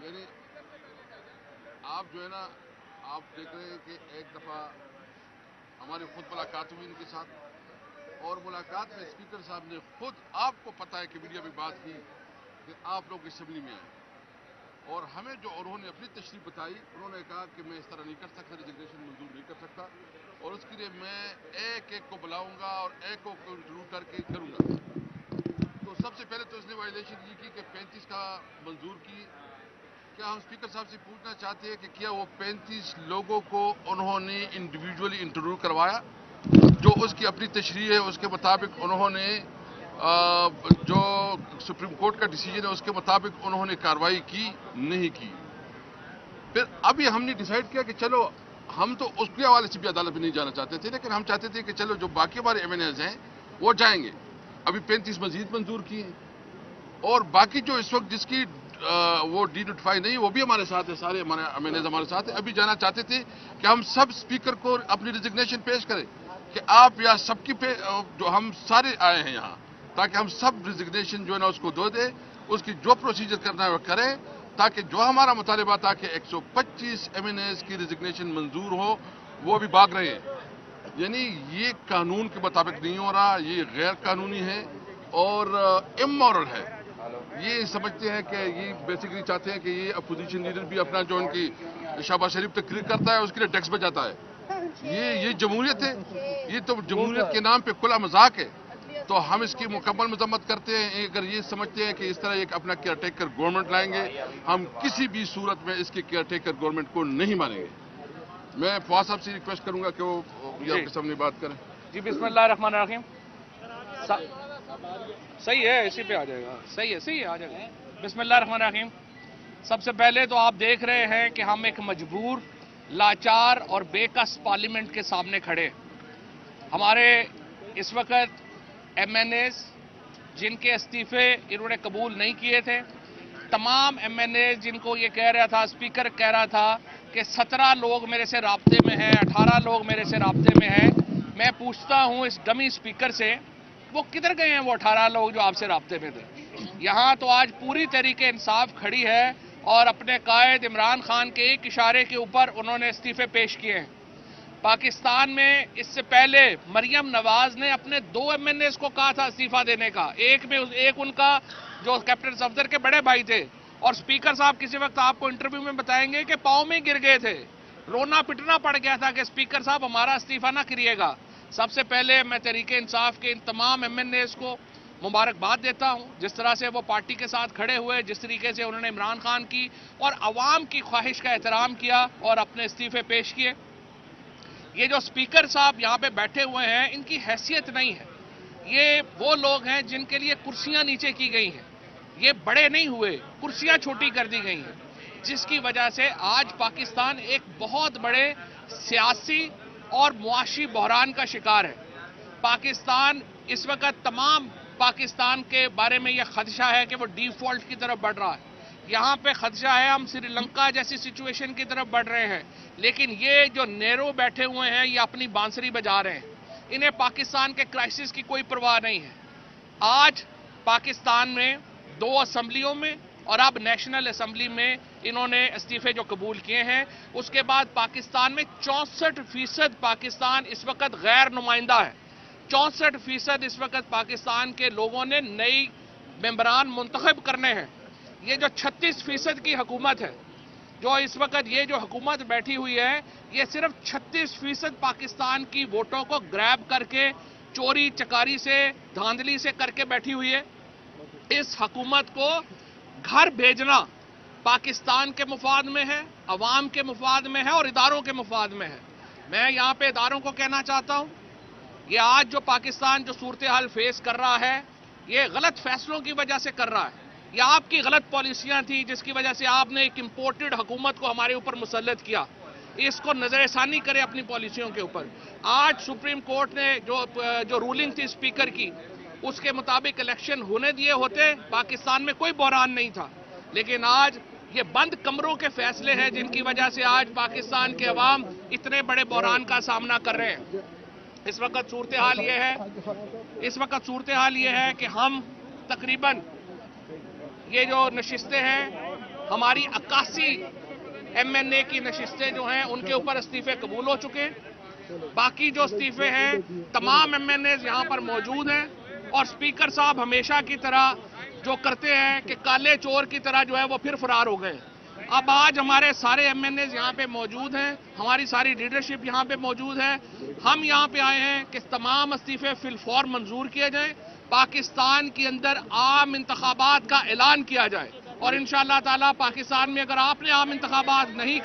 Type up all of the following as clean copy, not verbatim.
یعنی آپ جو ہے نا، آپ دیکھ رہے ہیں کہ ایک دفعہ ہماری خود ملاقات ہوئی ان کے ساتھ، اور ملاقات میں اسپیکر صاحب نے خود آپ کو پتا ہے کہ میڈیا میں بات کی کہ آپ لوگ اسمبلی میں آئے، اور ہمیں جو انہوں نے اپنی تشریح بتائی، انہوں نے کہا کہ میں اس طرح نہیں کر سکتا، ریزگنیشن منظور نہیں کر سکتا، اور اس کے لیے میں ایک ایک کو بلاؤں گا اور ایک کو انٹرویو کر کے کروں گا۔ تو سب سے پہلے تو اس نے وائلیشن یہ کی کہ 35 کا منظور کی۔ کیا ہم اسپیکر صاحب سے پوچھنا چاہتے ہیں کہ کیا وہ 35 لوگوں کو انہوں نے انڈیویجولی انٹرویو کروایا؟ جو اس کی اپنی تشریح ہے اس کے مطابق انہوں نے جو سپریم کورٹ کا ڈیسیجن ہے اس کے مطابق انہوں نے کارروائی کی نہیں کی۔ پھر ابھی ہم نے ڈیسائیڈ کیا کہ چلو، ہم تو اس کے حوالے سے بھی عدالت میں نہیں جانا چاہتے تھے، لیکن ہم چاہتے تھے کہ چلو جو باقی ہمارے ایم این ایز ہیں وہ جائیں گے۔ ابھی 35 مزید منظور کی ہیں، اور باقی جو اس وقت جس کی وہ ڈی نوٹیفائی نہیں، وہ بھی ہمارے ساتھ ہے، سارے ہمارے ایم این ایز ہمارے ساتھ ہیں۔ ابھی جانا چاہتے تھے کہ ہم سب اسپیکر کو اپنی ریزگنیشن پیش کریں کہ آپ یا سب کی جو ہم سارے آئے ہیں یہاں، تاکہ ہم سب ریزگنیشن جو ہے نا اس کو دے دیں، اس کی جو پروسیجر کرنا ہے وہ کریں، تاکہ جو ہمارا مطالبہ تھا کہ 125 ایم این ایز کی ریزگنیشن منظور ہو، وہ بھی بھاگ رہے ہیں۔ یعنی یہ قانون کے مطابق نہیں ہو رہا، یہ غیر قانونی ہے اور امورل ہے۔ یہ سمجھتے ہیں کہ یہ بیسیکلی چاہتے ہیں کہ یہ اپوزیشن لیڈر بھی اپنا جو ان کی شہباز شریف تقریر کرتا ہے اس کے لیے ٹیکس بچاتا ہے۔ یہ جمہوریت ہے، یہ تو جمہوریت کے نام پہ کھلا مذاق ہے۔ تو ہم اس کی مکمل مذمت کرتے ہیں۔ اگر یہ سمجھتے ہیں کہ اس طرح ایک اپنا کیئر ٹیکر گورنمنٹ لائیں گے، ہم کسی بھی صورت میں اس کی کیئر ٹیکر گورنمنٹ کو نہیں مانیں گے۔ میں فواز صاحب سے ریکویسٹ کروں گا کہ وہ یہ آپ کے سامنے بات کریں۔ جی بسم اللہ الرحمن الرحیم۔ صحیح ہے، اسی پہ آ جائے گا، صحیح ہے آ جائے گا۔ بسم اللہ الرحمن الرحیم۔ سب سے پہلے تو آپ دیکھ رہے ہیں کہ ہم ایک مجبور، لاچار اور بے کس پارلیمنٹ کے سامنے کھڑے۔ ہمارے اس وقت ایم این ایز جن کے استعفے انہوں نے قبول نہیں کیے تھے، تمام ایم این ایز جن کو یہ کہہ رہا تھا، اسپیکر کہہ رہا تھا کہ 17 لوگ میرے سے رابطے میں ہیں، 18 لوگ میرے سے رابطے میں ہیں، میں پوچھتا ہوں اس ڈمی اسپیکر سے، وہ کدھر گئے ہیں وہ 18 لوگ جو آپ سے رابطے میں تھے؟ یہاں تو آج پوری طریقے انصاف کھڑی ہے، اور اپنے قائد عمران خان کے ایک اشارے کے اوپر انہوں نے استعفے پیش کیے ہیں۔ پاکستان میں اس سے پہلے مریم نواز نے اپنے 2 ایم این ایز کو کہا تھا استعفیٰ دینے کا، ایک ان کا جو کیپٹن صفدر کے بڑے بھائی تھے، اور اسپیکر صاحب کسی وقت آپ کو انٹرویو میں بتائیں گے کہ پاؤں میں گر گئے تھے، رونا پٹنا پڑ گیا تھا کہ اسپیکر صاحب ہمارا استعفیٰ نہ کریے گا۔ سب سے پہلے میں تحریک انصاف کے ان تمام ایم این ایز کو مبارکباد دیتا ہوں، جس طرح سے وہ پارٹی کے ساتھ کھڑے ہوئے، جس طریقے سے انہوں نے عمران خان کی اور عوام کی خواہش کا احترام کیا اور اپنے استعفے پیش کیے۔ یہ جو اسپیکر صاحب یہاں پہ بیٹھے ہوئے ہیں، ان کی حیثیت نہیں ہے۔ یہ وہ لوگ ہیں جن کے لیے کرسیاں نیچے کی گئی ہیں، یہ بڑے نہیں ہوئے، کرسیاں چھوٹی کر دی گئی ہیں، جس کی وجہ سے آج پاکستان ایک بہت بڑے سیاسی اور معاشی بحران کا شکار ہے۔ پاکستان اس وقت تمام پاکستان کے بارے میں یہ خدشہ ہے کہ وہ ڈیفالٹ کی طرف بڑھ رہا ہے۔ یہاں پہ خدشہ ہے ہم سری لنکا جیسی سچویشن کی طرف بڑھ رہے ہیں، لیکن یہ جو نیرو بیٹھے ہوئے ہیں یہ اپنی بانسری بجا رہے ہیں، انہیں پاکستان کے کرائسس کی کوئی پرواہ نہیں ہے۔ آج پاکستان میں 2 اسمبلیوں میں اور اب نیشنل اسمبلی میں انہوں نے استعفے جو قبول کیے ہیں، اس کے بعد پاکستان میں 64% پاکستان اس وقت غیر نمائندہ ہے۔ 64% اس وقت پاکستان کے لوگوں نے نئی ممبران منتخب کرنے ہیں۔ یہ جو 36% کی حکومت ہے، جو اس وقت یہ جو حکومت بیٹھی ہوئی ہے، یہ صرف 36% پاکستان کی ووٹوں کو گریب کر کے چوری چکاری سے، دھاندلی سے کر کے بیٹھی ہوئی ہے۔ اس حکومت کو گھر بھیجنا پاکستان کے مفاد میں ہے، عوام کے مفاد میں ہے اور اداروں کے مفاد میں ہے۔ میں یہاں پہ اداروں کو کہنا چاہتا ہوں، یہ آج جو پاکستان جو صورتحال فیس کر رہا ہے، یہ غلط فیصلوں کی وجہ سے کر رہا ہے۔ یہ آپ کی غلط پالیسیاں تھیں جس کی وجہ سے آپ نے ایک امپورٹڈ حکومت کو ہمارے اوپر مسلط کیا۔ اس کو نظر ثانی کرے اپنی پالیسیوں کے اوپر۔ آج سپریم کورٹ نے جو رولنگ تھی اسپیکر کی، اس کے مطابق الیکشن ہونے دیے ہوتے، پاکستان میں کوئی بحران نہیں تھا، لیکن آج یہ بند کمروں کے فیصلے ہیں جن کی وجہ سے آج پاکستان کے عوام اتنے بڑے بحران کا سامنا کر رہے ہیں۔ اس وقت صورتحال یہ ہے کہ ہم تقریباً یہ جو نشستیں ہیں ہماری 81 MNA کی نشستیں جو ہیں ان کے اوپر استعفے قبول ہو چکے ہیں. باقی جو استعفے ہیں تمام MNAs یہاں پر موجود ہیں اور اسپیکر صاحب ہمیشہ کی طرح جو کرتے ہیں کہ کالے چور کی طرح جو ہے وہ پھر فرار ہو گئے. اب آج ہمارے سارے MNAs یہاں پہ موجود ہیں, ہماری ساری لیڈرشپ یہاں پہ موجود ہے. ہم یہاں پہ آئے ہیں کہ تمام استعفے فی الفور منظور کیے جائیں, پاکستان کے اندر عام انتخابات کا اعلان کیا جائے اور انشاءاللہ تعالیٰ پاکستان میں اگر آپ نے عام انتخابات نہیں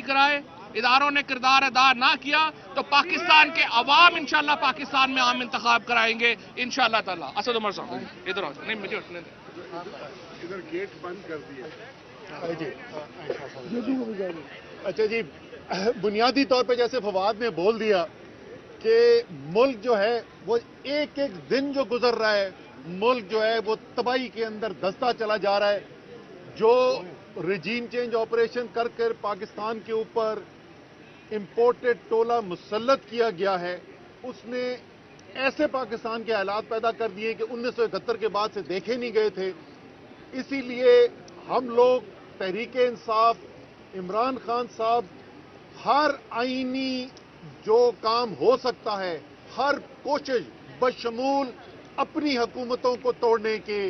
کرائے, اداروں نے کردار ادا نہ کیا تو پاکستان کے عوام انشاءاللہ پاکستان میں عام انتخاب کرائیں گے انشاءاللہ تعالیٰ. اسد عمر صاحب ادھر آ جاؤ. نہیں مجھے اٹھنے دیں. ادھر گیٹ بند کر دیا. اچھا جی, بنیادی طور پہ جیسے فواد نے بول دیا کہ ملک جو ہے وہ ایک ایک دن جو گزر رہا ہے, ملک جو ہے وہ تباہی کے اندر دھستا چلا جا رہا ہے. جو ریجیم چینج آپریشن کر کر پاکستان کے اوپر امپورٹڈ ٹولہ مسلط کیا گیا ہے, اس نے ایسے پاکستان کے حالات پیدا کر دیے کہ 1971 کے بعد سے دیکھے نہیں گئے تھے. اسی لیے ہم لوگ تحریک انصاف, عمران خان صاحب ہر آئینی جو کام ہو سکتا ہے, ہر کوشش بشمول اپنی حکومتوں کو توڑنے کے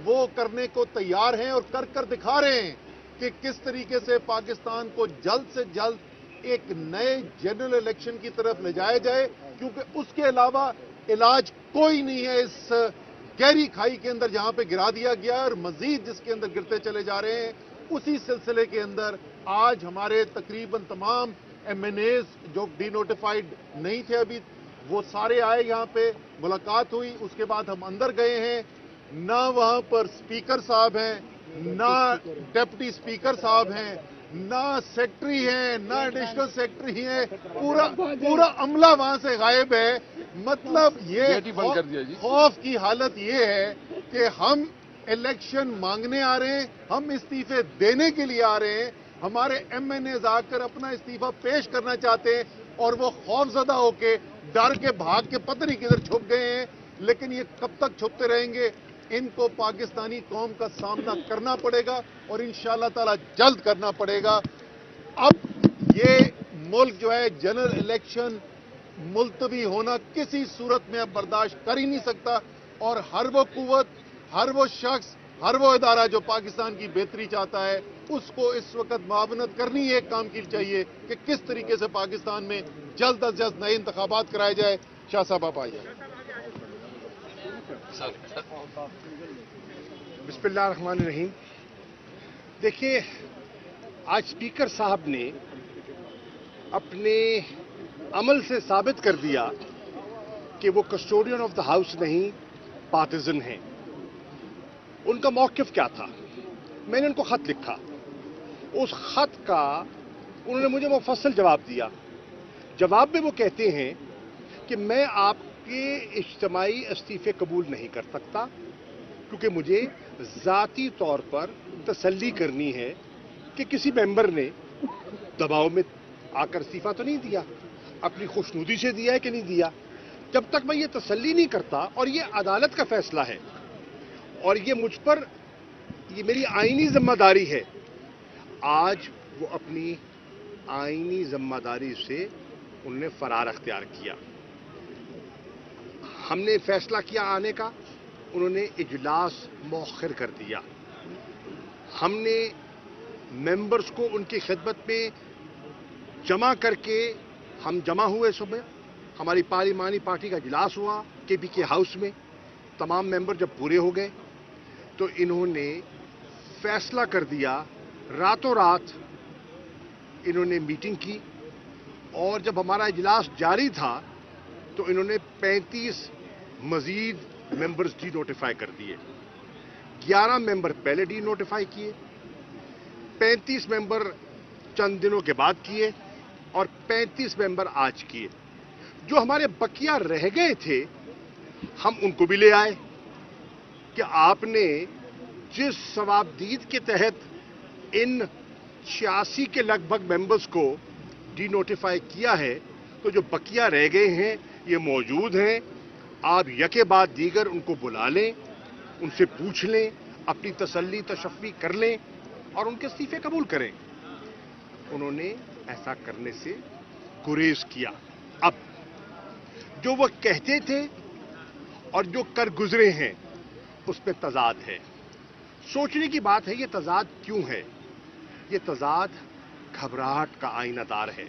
وہ کرنے کو تیار ہیں اور کر کر دکھا رہے ہیں کہ کس طریقے سے پاکستان کو جلد سے جلد ایک نئے جنرل الیکشن کی طرف لے جایا جائے, کیونکہ اس کے علاوہ علاج کوئی نہیں ہے اس گہری کھائی کے اندر جہاں پہ گرا دیا گیا اور مزید جس کے اندر گرتے چلے جا رہے ہیں. اسی سلسلے کے اندر آج ہمارے تقریباً تمام MNAs جو ڈی نوٹیفائڈ نہیں تھے ابھی, وہ سارے آئے, یہاں پہ ملاقات ہوئی. اس کے بعد ہم اندر گئے ہیں, نہ وہاں پر اسپیکر صاحب ہیں, نہ ڈپٹی اسپیکر صاحب ہیں, نہ سیکٹری ہیں, نہ ایڈیشنل سیکٹری ہیں, پورا عملہ وہاں سے غائب ہے. مطلب یہ خوف کی حالت یہ ہے کہ ہم الیکشن مانگنے آ رہے ہیں, ہم استعفے دینے کے لیے آ رہے ہیں, ہمارے MNAs آ کر اپنا استعفیٰ پیش کرنا چاہتے ہیں اور وہ خوف زدہ ہو کے ڈر کے بھاگ کے پتہ نہیں کدھر چھپ گئے ہیں. لیکن یہ کب تک چھپتے رہیں گے؟ ان کو پاکستانی قوم کا سامنا کرنا پڑے گا اور انشاءاللہ تعالی جلد کرنا پڑے گا. اب یہ ملک جو ہے جنرل الیکشن ملتوی ہونا کسی صورت میں اب برداشت کر ہی نہیں سکتا, اور ہر وہ قوت, ہر وہ شخص, ہر وہ ادارہ جو پاکستان کی بہتری چاہتا ہے اس کو اس وقت معاونت کرنی ایک کام کی چاہیے کہ کس طریقے سے پاکستان میں جلد از جلد نئے انتخابات کرائے جائے. شاہ صاحب آپ آئیے. بسم اللہ الرحمن الرحیم. دیکھیے, آج اسپیکر صاحب نے اپنے عمل سے ثابت کر دیا کہ وہ کسٹوڈین آف دا ہاؤس نہیں, پارٹیزن ہیں. ان کا موقف کیا تھا؟ میں نے ان کو خط لکھا, اس خط کا انہوں نے مجھے مفصل جواب دیا. جواب میں وہ کہتے ہیں کہ میں آپ کے اجتماعی استعفے قبول نہیں کر سکتا کیونکہ مجھے ذاتی طور پر تسلی کرنی ہے کہ کسی ممبر نے دباؤ میں آ کر استعفیٰ تو نہیں دیا, اپنی خوشنودی سے دیا ہے کہ نہیں دیا. جب تک میں یہ تسلی نہیں کرتا, اور یہ عدالت کا فیصلہ ہے اور یہ مجھ پر, یہ میری آئینی ذمہ داری ہے. آج وہ اپنی آئینی ذمہ داری سے انہوں نے فرار اختیار کیا. ہم نے فیصلہ کیا آنے کا, انہوں نے اجلاس مؤخر کر دیا. ہم نے ممبرز کو ان کی خدمت میں جمع کر کے ہم جمع ہوئے. صبح ہماری پارلیمانی پارٹی کا اجلاس ہوا KPK ہاؤس میں. تمام ممبر جب پورے ہو گئے تو انہوں نے فیصلہ کر دیا, راتوں رات انہوں نے میٹنگ کی, اور جب ہمارا اجلاس جاری تھا تو انہوں نے 35 مزید ممبرز ڈی نوٹیفائی کر دیے. 11 ممبر پہلے ڈی نوٹیفائی کیے, 35 ممبر چند دنوں کے بعد کیے, اور 35 ممبر آج کیے. جو ہمارے بقیہ رہ گئے تھے ہم ان کو بھی لے آئے کہ آپ نے جس ثوابدید کے تحت ان 86 کے لگ بھگ ممبرز کو ڈی نوٹیفائی کیا ہے, تو جو بقیہ رہ گئے ہیں یہ موجود ہیں. آپ یکے بعد دیگر ان کو بلا لیں ان سے پوچھ لیں, اپنی تسلی تشفی کر لیں اور ان کے استعفے قبول کریں. انہوں نے ایسا کرنے سے گریز کیا. اب جو وہ کہتے تھے اور جو کر گزرے ہیں اس میں تضاد ہے. سوچنے کی بات ہے یہ تضاد کیوں ہے. یہ تضاد گھبراہٹ کا آئینہ دار ہے.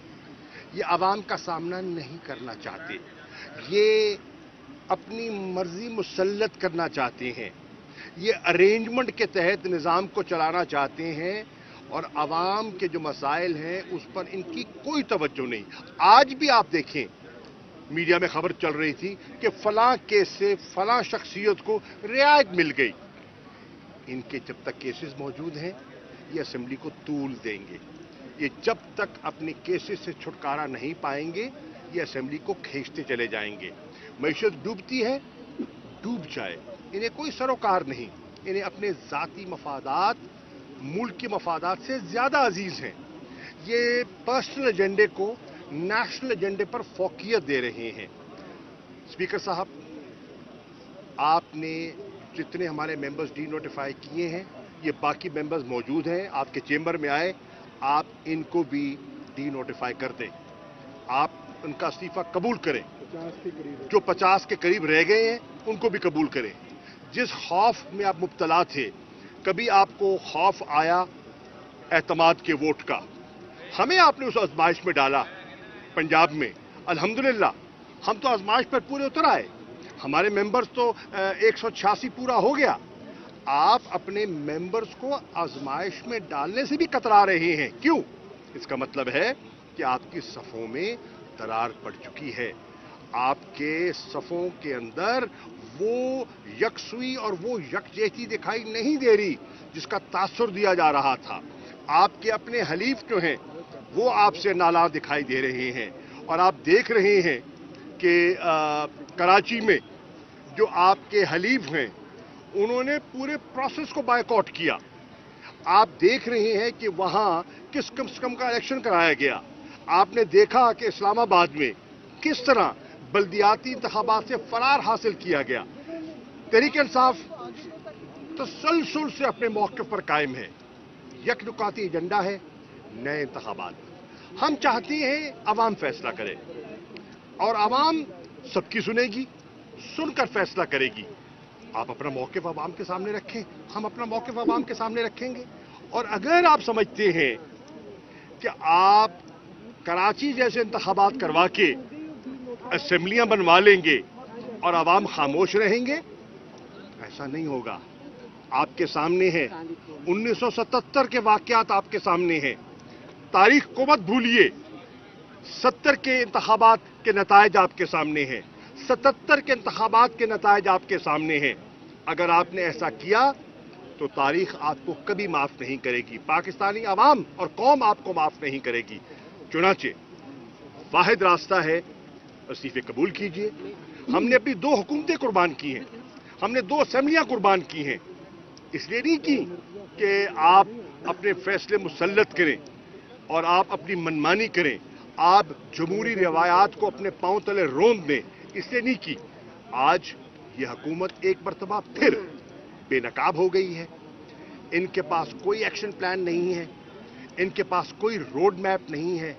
یہ عوام کا سامنا نہیں کرنا چاہتے, یہ اپنی مرضی مسلط کرنا چاہتے ہیں, یہ ارینجمنٹ کے تحت نظام کو چلانا چاہتے ہیں اور عوام کے جو مسائل ہیں اس پر ان کی کوئی توجہ نہیں. آج بھی آپ دیکھیں میڈیا میں خبر چل رہی تھی کہ فلاں کیس سے فلاں شخصیت کو رعایت مل گئی. ان کے جب تک کیسز موجود ہیں یہ اسمبلی کو طول دیں گے. یہ جب تک اپنے کیسز سے چھٹکارا نہیں پائیں گے یہ اسمبلی کو کھینچتے چلے جائیں گے. معیشت ڈوبتی ہے, ڈوب جائے, انہیں کوئی سروکار نہیں. انہیں اپنے ذاتی مفادات ملک کے مفادات سے زیادہ عزیز ہیں. یہ پرسنل ایجنڈے کو نیشنل ایجنڈے پر فوقیت دے رہے ہیں. اسپیکر صاحب, آپ نے جتنے ہمارے ممبرز ڈی نوٹیفائی کیے ہیں یہ باقی ممبرز موجود ہیں, آپ کے چیمبر میں آئے, آپ ان کو بھی ڈی نوٹیفائی کر دیں. آپ ان کا استعفیٰ قبول کریں. جو 50 کے قریب رہ گئے ہیں ان کو بھی قبول کریں. جس خوف میں آپ مبتلا تھے, کبھی آپ کو خوف آیا اعتماد کے ووٹ کا, ہمیں آپ نے اس آزمائش میں ڈالا پنجاب میں. الحمدللہ ہم تو آزمائش پر پورے اتر آئے. ہمارے ممبرز تو 186 پورا ہو گیا. آپ اپنے ممبرز کو آزمائش میں ڈالنے سے بھی کترا رہے ہیں. کیوں؟ اس کا مطلب ہے کہ آپ کی صفوں میں درار پڑ چکی ہے. آپ کے صفوں کے اندر وہ یکسوئی اور وہ یکجہتی دکھائی نہیں دے رہی جس کا تاثر دیا جا رہا تھا. آپ کے اپنے حلیف جو ہیں وہ آپ سے نالاں دکھائی دے رہے ہیں. اور آپ دیکھ رہے ہیں کہ کراچی میں جو آپ کے حلیف ہیں انہوں نے پورے پروسیس کو بائیکاٹ کیا. آپ دیکھ رہے ہیں کہ وہاں کس قسم کا الیکشن کرایا گیا. آپ نے دیکھا کہ اسلام آباد میں کس طرح بلدیاتی انتخابات سے فرار حاصل کیا گیا. تحریک انصاف تسلسل سے اپنے موقف پر قائم ہے. یک نکاتی ایجنڈا ہے نئے انتخابات. ہم چاہتے ہیں عوام فیصلہ کرے اور عوام سب کی سنے گی, سن کر فیصلہ کرے گی. آپ اپنا موقف عوام کے سامنے رکھیں, ہم اپنا موقف عوام کے سامنے رکھیں گے. اور اگر آپ سمجھتے ہیں کہ آپ کراچی جیسے انتخابات کروا کے اسمبلیاں بنوا لیں گے اور عوام خاموش رہیں گے, ایسا نہیں ہوگا. آپ کے سامنے ہے 1977 کے واقعات, آپ کے سامنے ہیں. تاریخ کو مت بھولیے. 70 کے انتخابات کے نتائج آپ کے سامنے ہیں. 77 کے انتخابات کے نتائج آپ کے سامنے ہیں. اگر آپ نے ایسا کیا تو تاریخ آپ کو کبھی معاف نہیں کرے گی. پاکستانی عوام اور قوم آپ کو معاف نہیں کرے گی. چنانچہ واحد راستہ ہے, استعفے قبول کیجئے. ہم نے اپنی 2 حکومتیں قربان کی ہیں, ہم نے 2 اسمبلیاں قربان کی ہیں. اس لیے نہیں کی کہ آپ اپنے فیصلے مسلط کریں اور آپ اپنی منمانی کریں, آپ جمہوری روایات کو اپنے پاؤں تلے روند دیں. اس لیے نہیں کی. آج یہ حکومت ایک مرتبہ پھر بے نقاب ہو گئی ہے. ان کے پاس کوئی ایکشن پلان نہیں ہے, ان کے پاس کوئی روڈ میپ نہیں ہے.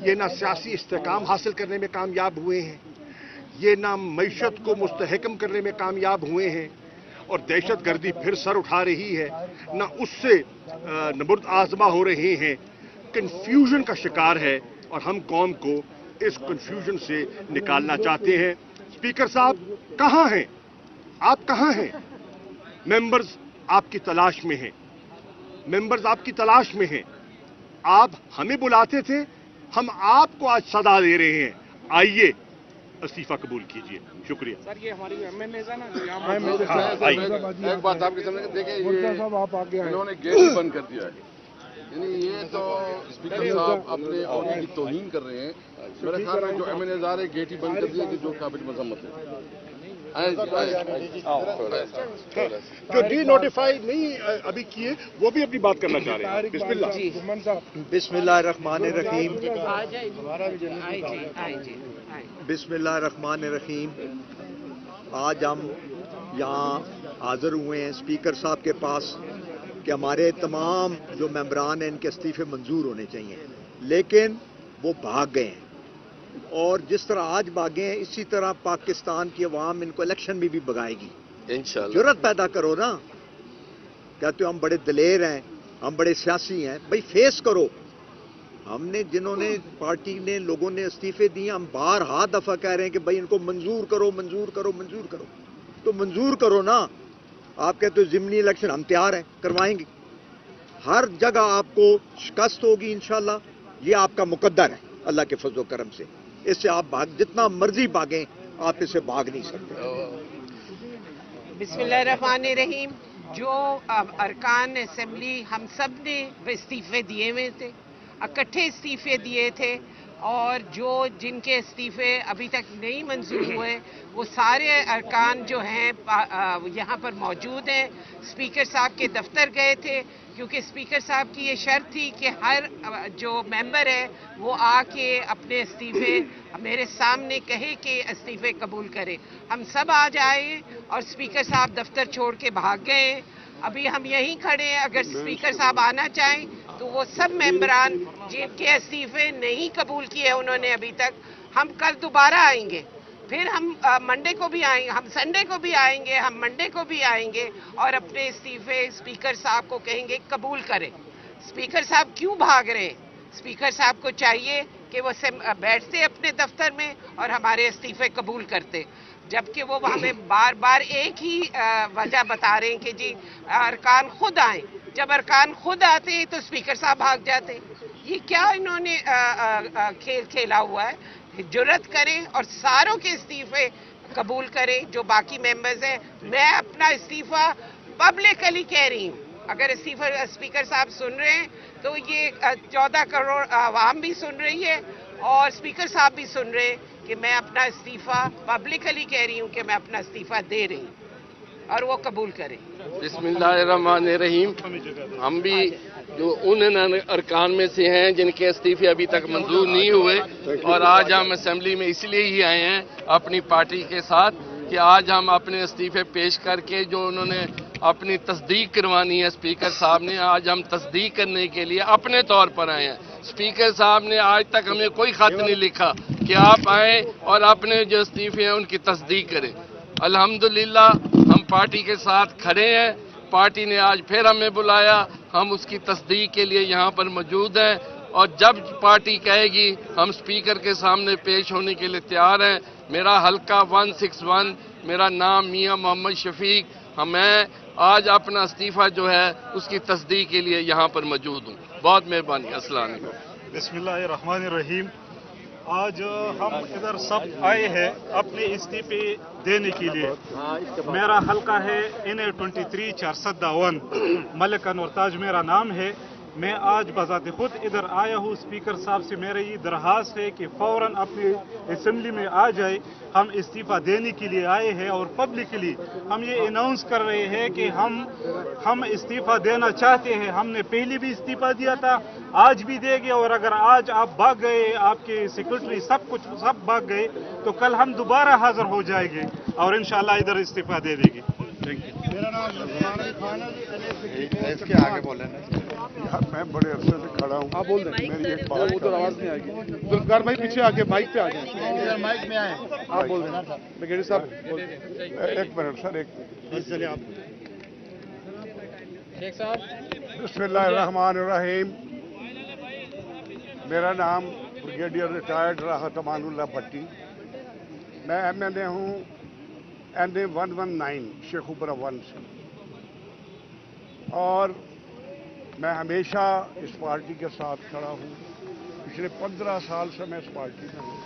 یہ نہ سیاسی استحکام حاصل کرنے میں کامیاب ہوئے ہیں, یہ نہ معیشت کو مستحکم کرنے میں کامیاب ہوئے ہیں, اور دہشت گردی پھر سر اٹھا رہی ہے, نہ اس سے نبرد آزما ہو رہے ہیں. کنفیوژن کا شکار ہے اور ہم قوم کو اس کنفیوژن سے نکالنا چاہتے ہیں. اسپیکر صاحب کہاں ہیں آپ؟ کہاں ہیں؟ ممبرز آپ کی تلاش میں ہیں, ممبرز آپ کی تلاش میں ہیں. آپ ہمیں بلاتے تھے, ہم آپ کو آج صدا دے رہے ہیں. آئیے استعفیٰ قبول کیجیے. شکریہ سر. یہ ہماری MNAs ہیں نا جو یہاں ایک بات آپ کے سامنے دیکھیں, انہوں نے گیٹ ہی بند کر دیا ہے. یعنی یہ تو اسپیکر صاحب اپنے عہدے کی توہین کر رہے ہیں. میرے خیال میں جو MNAs آ رہے ہیں گیٹ ہی بند کر دیا کہ جو قابل مذمت ہے. جو ڈی نوٹیفائی نہیں ابھی کیے وہ بھی اپنی بات کرنا چاہ رہے ہیں. بسم اللہ. بسم اللہ الرحمن الرحیم. بسم اللہ الرحمن الرحیم. آج ہم یہاں حاضر ہوئے ہیں اسپیکر صاحب کے پاس کہ ہمارے تمام جو ممبران ہیں ان کے استعفے منظور ہونے چاہیے، لیکن وہ بھاگ گئے ہیں، اور جس طرح آج بھاگے ہیں اسی طرح پاکستان کی عوام ان کو الیکشن میں بھی بھگائے گی انشاءاللہ۔ جرأت پیدا کرو نا، کہتے ہو ہم بڑے دلیر ہیں، ہم بڑے سیاسی ہیں، بھائی فیس کرو۔ ہم نے جنہوں نے پارٹی نے لوگوں نے استعفے دیے، ہم بارہا دفعہ کہہ رہے ہیں کہ بھائی ان کو منظور کرو منظور کرو منظور کرو، تو منظور کرو نا۔ آپ کہتے ہو ضمنی الیکشن، ہم تیار ہیں، کروائیں گے، ہر جگہ آپ کو شکست ہوگی انشاءاللہ، یہ آپ کا مقدر ہے اللہ کے فضل و کرم سے، اس سے آپ جتنا مرضی بھاگیں آپ اس سے بھاگ نہیں سکتے۔ بسم اللہ الرحمن الرحیم۔ جو ارکان اسمبلی ہم سب نے استعفے دیے ہوئے تھے، اکٹھے استعفے دیے تھے، اور جن کے استعفے ابھی تک نہیں منظور ہوئے وہ سارے ارکان جو ہیں یہاں پر موجود ہیں۔ اسپیکر صاحب کے دفتر گئے تھے، کیونکہ اسپیکر صاحب کی یہ شرط تھی کہ ہر جو ممبر ہے وہ آ کے اپنے استعفے میرے سامنے کہے کہ استعفے قبول کرے۔ ہم سب آج آئے اور اسپیکر صاحب دفتر چھوڑ کے بھاگ گئے۔ ابھی ہم یہیں کھڑے ہیں، اگر اسپیکر صاحب آنا چاہیں تو وہ سب ممبران جن کے استعفے نہیں قبول کیے انہوں نے ابھی تک، ہم کل دوبارہ آئیں گے، پھر ہم منڈے کو بھی آئیں گے، ہم سنڈے کو بھی آئیں گے، ہم منڈے کو بھی آئیں گے، اور اپنے استعفے اسپیکر صاحب کو کہیں گے قبول کریں۔ اسپیکر صاحب کیوں بھاگ رہے ہیں؟ اسپیکر صاحب کو چاہیے کہ وہ بیٹھتے اپنے دفتر میں اور ہمارے استعفے قبول کرتے، جبکہ وہ ہمیں بار بار ایک ہی وجہ بتا رہے ہیں کہ جی ارکان خود آئیں۔ جب ارکان خود آتے تو اسپیکر صاحب بھاگ جاتے۔ یہ کیا انہوں نے کھیل کھیلا ہوا ہے؟ جرأت کریں اور ساروں کے استعفے قبول کریں جو باقی ممبرز ہیں۔ میں اپنا استعفیٰ پبلکلی کہہ رہی ہوں، اگر اسپیکر صاحب سن رہے ہیں تو یہ 14 کروڑ عوام بھی سن رہی ہے اور اسپیکر صاحب بھی سن رہے ہیں کہ میں اپنا استعفیٰ پبلکلی کہہ رہی ہوں کہ میں اپنا استعفیٰ دے رہی ہوں اور وہ قبول کریں۔ بسم اللہ الرحمن الرحیم۔ ہم بھی جو ان ارکان میں سے ہیں جن کے استعفے ابھی تک منظور نہیں ہوئے، اور آج ہم اسمبلی میں اس لیے ہی آئے ہیں اپنی پارٹی کے ساتھ کہ آج ہم اپنے استعفے پیش کر کے جو انہوں نے اپنی تصدیق کروانی ہے اسپیکر صاحب نے، آج ہم تصدیق کرنے کے لیے اپنے طور پر آئے ہیں۔ اسپیکر صاحب نے آج تک ہمیں کوئی خط نہیں لکھا کہ آپ آئیں اور اپنے جو استعفے ہیں ان کی تصدیق کریں۔ الحمدللہ ہم پارٹی کے ساتھ کھڑے ہیں، پارٹی نے آج پھر ہمیں بلایا، ہم اس کی تصدیق کے لیے یہاں پر موجود ہیں، اور جب پارٹی کہے گی ہم اسپیکر کے سامنے پیش ہونے کے لیے تیار ہیں۔ میرا حلقہ 161، میرا نام میاں محمد شفیق، میں آج اپنا استعفیٰ جو ہے اس کی تصدیق کے لیے یہاں پر موجود ہوں۔ بہت مہربانی، السلام علیکم۔ بسم اللہ الرحمن الرحیم۔ آج ہم ادھر سب آئے ہیں اپنے استعفے دینے کے لیے۔ میرا حلقہ ہے NA23 451، ملک انور تاج میرا نام ہے۔ میں آج بذات خود ادھر آیا ہوں، اسپیکر صاحب سے میرا یہ درخواست ہے کہ فوراً اپنے اسمبلی میں آ جائے۔ ہم استعفیٰ دینے کے لیے آئے ہیں اور پبلکلی ہم یہ اناؤنس کر رہے ہیں کہ ہم استعفیٰ دینا چاہتے ہیں۔ ہم نے پہلے بھی استعفیٰ دیا تھا، آج بھی دیں گے، اور اگر آج آپ بھاگ گئے، آپ کے سیکرٹری سب بھاگ گئے، تو کل ہم دوبارہ حاضر ہو جائیں گے اور انشاءاللہ ادھر استعفیٰ دے دیں گے۔ میرا نام اس کے آگے بولیں نا، میں بڑے عرصے سے کھڑا ہوں۔ آپ بول دیں، میری ایک بات ادھر آواز نہیں آئے گی۔ ذوالفقار بھائی پیچھے آ کے مائک پہ آ جائیں، مائک میں آئیں، آپ بول دیں۔ بگیڑی صاحب ایک منٹ سر، ایک چلیے آپ۔ بسم اللہ الرحمن الرحیم۔ میرا نام بریگیڈیئر ریٹائرڈ راحت امان اللہ بھٹی، میں MNA ہوں NA 119 شیخ اوپرا 1 سے، اور میں ہمیشہ اس پارٹی کے ساتھ کھڑا ہوں۔ پچھلے 15 سال سے میں اس پارٹی میں ہوں،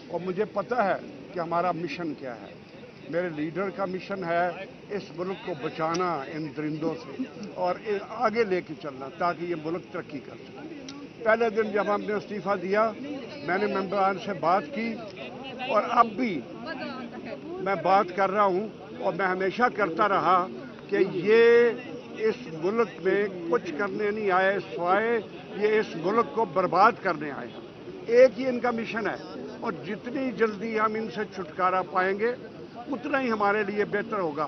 اور مجھے پتہ ہے کہ ہمارا مشن کیا ہے۔ میرے لیڈر کا مشن ہے اس ملک کو بچانا ان درندوں سے اور آگے لے کے چلنا تاکہ یہ ملک ترقی کر سکے۔ پہلے دن جب ہم نے استعفیٰ دیا، میں نے ممبران سے بات کی، اور اب بھی میں بات کر رہا ہوں، اور میں ہمیشہ کرتا رہا کہ یہ اس ملک میں کچھ کرنے نہیں آئے سوائے یہ اس ملک کو برباد کرنے آئے ہیں۔ ایک ہی ان کا مشن ہے، اور جتنی جلدی ہم ان سے چھٹکارا پائیں گے اتنا ہی ہمارے لیے بہتر ہوگا۔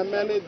MNA